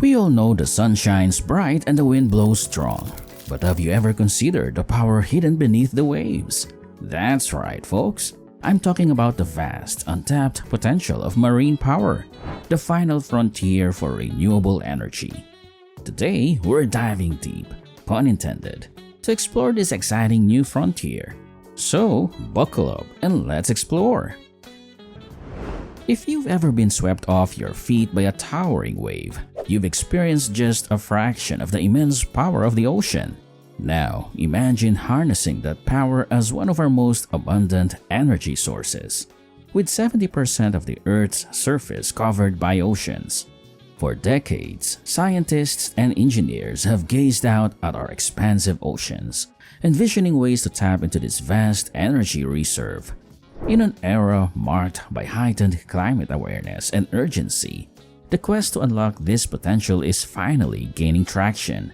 We all know the sun shines bright and the wind blows strong. But have you ever considered the power hidden beneath the waves? That's right, folks. I'm talking about the vast, untapped potential of marine power, the final frontier for renewable energy. Today, we're diving deep, pun intended, to explore this exciting new frontier. So, buckle up and let's explore. If you've ever been swept off your feet by a towering wave, you've experienced just a fraction of the immense power of the ocean. Now, imagine harnessing that power as one of our most abundant energy sources, with 70% of the Earth's surface covered by oceans. For decades, scientists and engineers have gazed out at our expansive oceans, envisioning ways to tap into this vast energy reserve. In an era marked by heightened climate awareness and urgency, the quest to unlock this potential is finally gaining traction.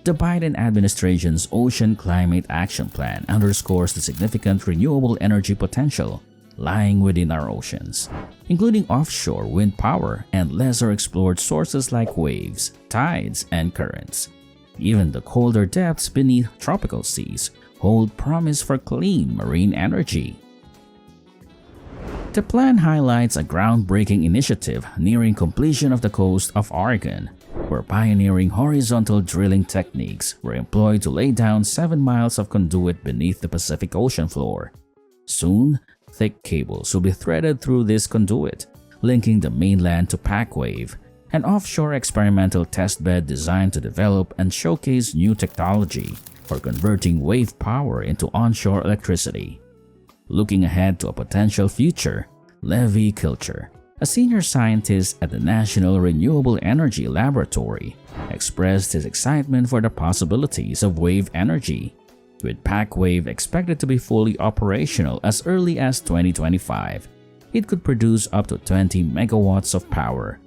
The Biden administration's Ocean Climate Action Plan underscores the significant renewable energy potential lying within our oceans, including offshore wind power and lesser explored sources like waves, tides, and currents. Even the colder depths beneath tropical seas hold promise for clean marine energy. The plan highlights a groundbreaking initiative nearing completion of the coast of Oregon, where pioneering horizontal drilling techniques were employed to lay down 7 miles of conduit beneath the Pacific Ocean floor. Soon, thick cables will be threaded through this conduit, linking the mainland to PackWave, an offshore experimental testbed designed to develop and showcase new technology for converting wave power into onshore electricity. Looking ahead to a potential future, Levi Kilcher, a senior scientist at the National Renewable Energy Laboratory, expressed his excitement for the possibilities of wave energy, with PackWave expected to be fully operational as early as 2025. It could produce up to 20 megawatts of power.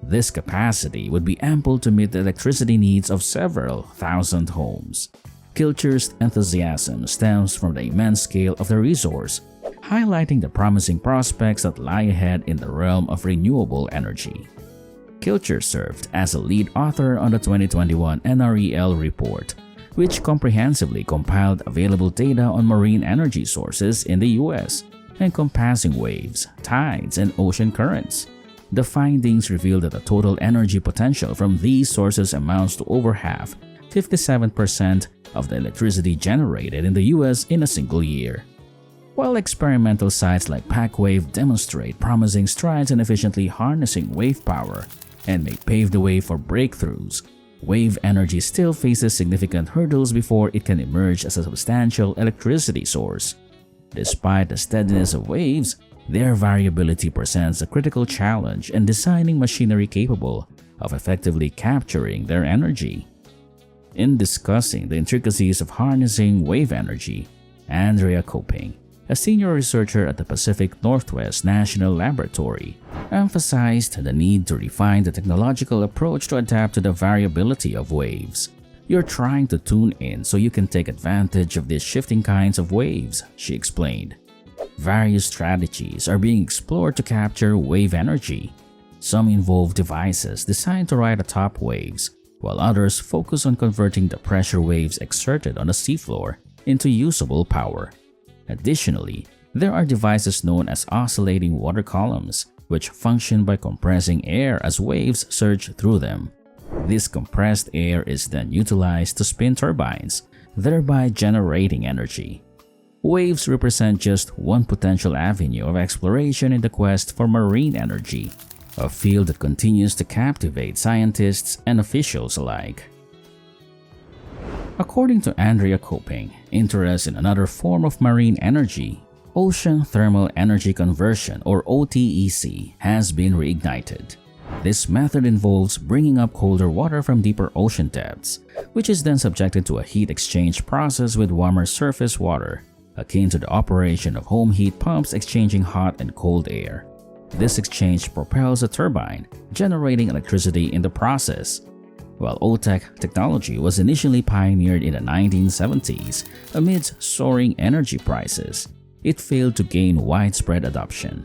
This capacity would be ample to meet the electricity needs of several thousand homes. Kilcher's enthusiasm stems from the immense scale of the resource, highlighting the promising prospects that lie ahead in the realm of renewable energy. Kilcher served as a lead author on the 2021 NREL report, which comprehensively compiled available data on marine energy sources in the U.S., encompassing waves, tides, and ocean currents. The findings revealed that the total energy potential from these sources amounts to over half, 57% of the electricity generated in the U.S. in a single year. While experimental sites like PackWave demonstrate promising strides in efficiently harnessing wave power and may pave the way for breakthroughs, wave energy still faces significant hurdles before it can emerge as a substantial electricity source. Despite the steadiness of waves, their variability presents a critical challenge in designing machinery capable of effectively capturing their energy. In discussing the intricacies of harnessing wave energy, Andrea Coping, a senior researcher at the Pacific Northwest National Laboratory, emphasized the need to refine the technological approach to adapt to the variability of waves. "You're trying to tune in so you can take advantage of these shifting kinds of waves," she explained. Various strategies are being explored to capture wave energy. Some involve devices designed to ride atop waves, while others focus on converting the pressure waves exerted on the seafloor into usable power. Additionally, there are devices known as oscillating water columns, which function by compressing air as waves surge through them. This compressed air is then utilized to spin turbines, thereby generating energy. Waves represent just one potential avenue of exploration in the quest for marine energy, a field that continues to captivate scientists and officials alike. According to Andrea Coping, interest in another form of marine energy, ocean thermal energy conversion or OTEC, has been reignited. This method involves bringing up colder water from deeper ocean depths, which is then subjected to a heat exchange process with warmer surface water, akin to the operation of home heat pumps exchanging hot and cold air. This exchange propels a turbine, generating electricity in the process. While OTEC technology was initially pioneered in the 1970s amidst soaring energy prices, it failed to gain widespread adoption.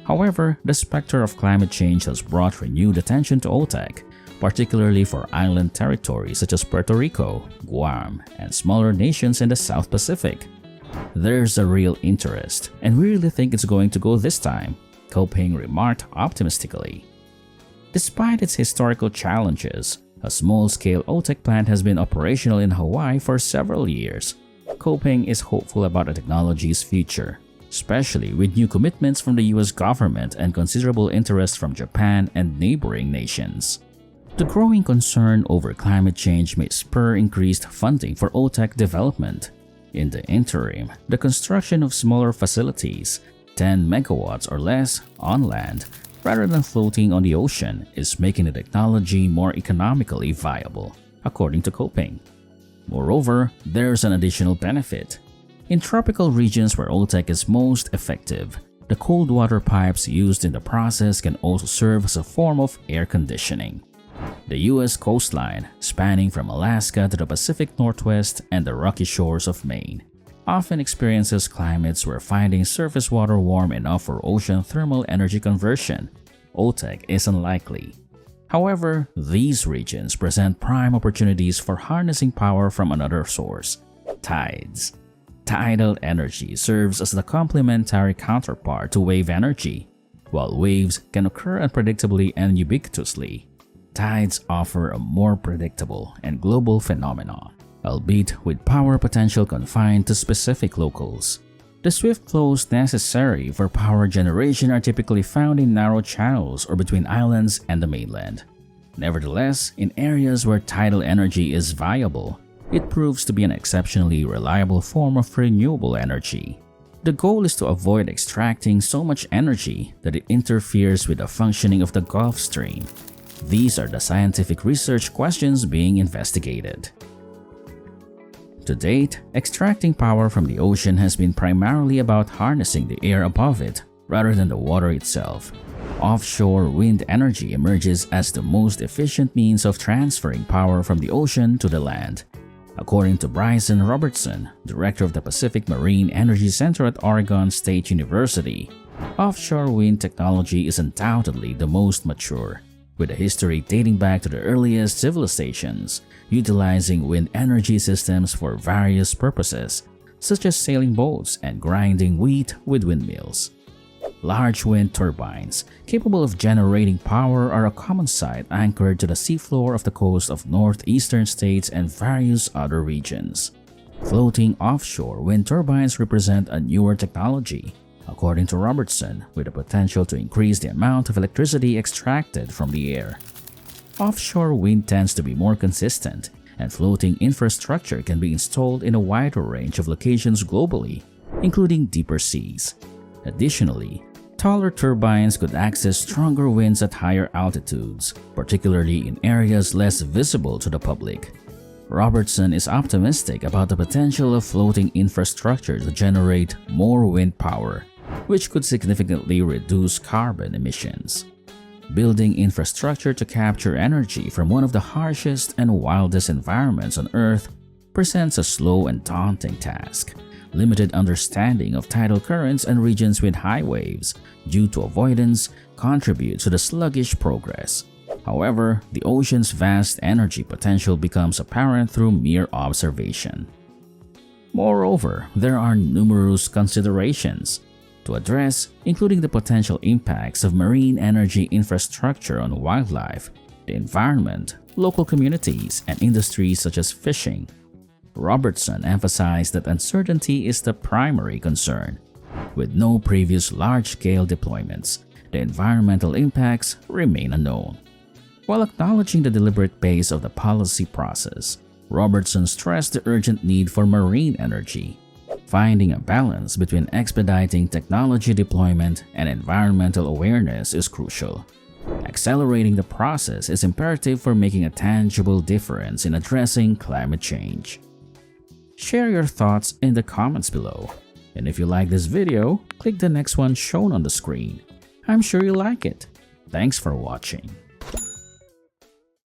However, the specter of climate change has brought renewed attention to OTEC, particularly for island territories such as Puerto Rico, Guam, and smaller nations in the South Pacific. There's a real interest, and we really think it's going to go this time, Kopeng remarked optimistically. Despite its historical challenges, a small-scale OTEC plant has been operational in Hawaii for several years. Kopeng is hopeful about the technology's future, especially with new commitments from the US government and considerable interest from Japan and neighboring nations. The growing concern over climate change may spur increased funding for OTEC development. In the interim, the construction of smaller facilities, 10 megawatts or less, on land, rather than floating on the ocean, is making the technology more economically viable, according to Kopeng. Moreover, there's an additional benefit. In tropical regions where OTEC is most effective, the cold water pipes used in the process can also serve as a form of air conditioning. The U.S. coastline, spanning from Alaska to the Pacific Northwest and the rocky shores of Maine, often experiences climates where finding surface water warm enough for ocean thermal energy conversion, OTEC, is unlikely. However, these regions present prime opportunities for harnessing power from another source: tides. Tidal energy serves as the complementary counterpart to wave energy. While waves can occur unpredictably and ubiquitously, tides offer a more predictable and global phenomenon, albeit with power potential confined to specific locals. The swift flows necessary for power generation are typically found in narrow channels or between islands and the mainland. Nevertheless, in areas where tidal energy is viable, it proves to be an exceptionally reliable form of renewable energy. The goal is to avoid extracting so much energy that it interferes with the functioning of the Gulf Stream. These are the scientific research questions being investigated. To date, extracting power from the ocean has been primarily about harnessing the air above it rather than the water itself. Offshore wind energy emerges as the most efficient means of transferring power from the ocean to the land. According to Bryson Robertson, director of the Pacific Marine Energy Center at Oregon State University, offshore wind technology is undoubtedly the most mature, with a history dating back to the earliest civilizations, utilizing wind energy systems for various purposes, such as sailing boats and grinding wheat with windmills. Large wind turbines, capable of generating power, are a common sight anchored to the seafloor of the coast of northeastern states and various other regions. Floating offshore wind turbines represent a newer technology, according to Robertson, with the potential to increase the amount of electricity extracted from the air. Offshore wind tends to be more consistent, and floating infrastructure can be installed in a wider range of locations globally, including deeper seas. Additionally, taller turbines could access stronger winds at higher altitudes, particularly in areas less visible to the public. Robertson is optimistic about the potential of floating infrastructure to generate more wind power, which could significantly reduce carbon emissions. Building infrastructure to capture energy from one of the harshest and wildest environments on Earth presents a slow and daunting task. Limited understanding of tidal currents and regions with high waves due to avoidance contributes to the sluggish progress. However, the ocean's vast energy potential becomes apparent through mere observation. Moreover, there are numerous considerations to address, including the potential impacts of marine energy infrastructure on wildlife, the environment, local communities, and industries such as fishing. Robertson emphasized that uncertainty is the primary concern. With no previous large-scale deployments, the environmental impacts remain unknown. While acknowledging the deliberate pace of the policy process, Robertson stressed the urgent need for marine energy. Finding a balance between expediting technology deployment and environmental awareness is crucial. Accelerating the process is imperative for making a tangible difference in addressing climate change. Share your thoughts in the comments below. And if you like this video, click the next one shown on the screen. I'm sure you'll like it. Thanks for watching.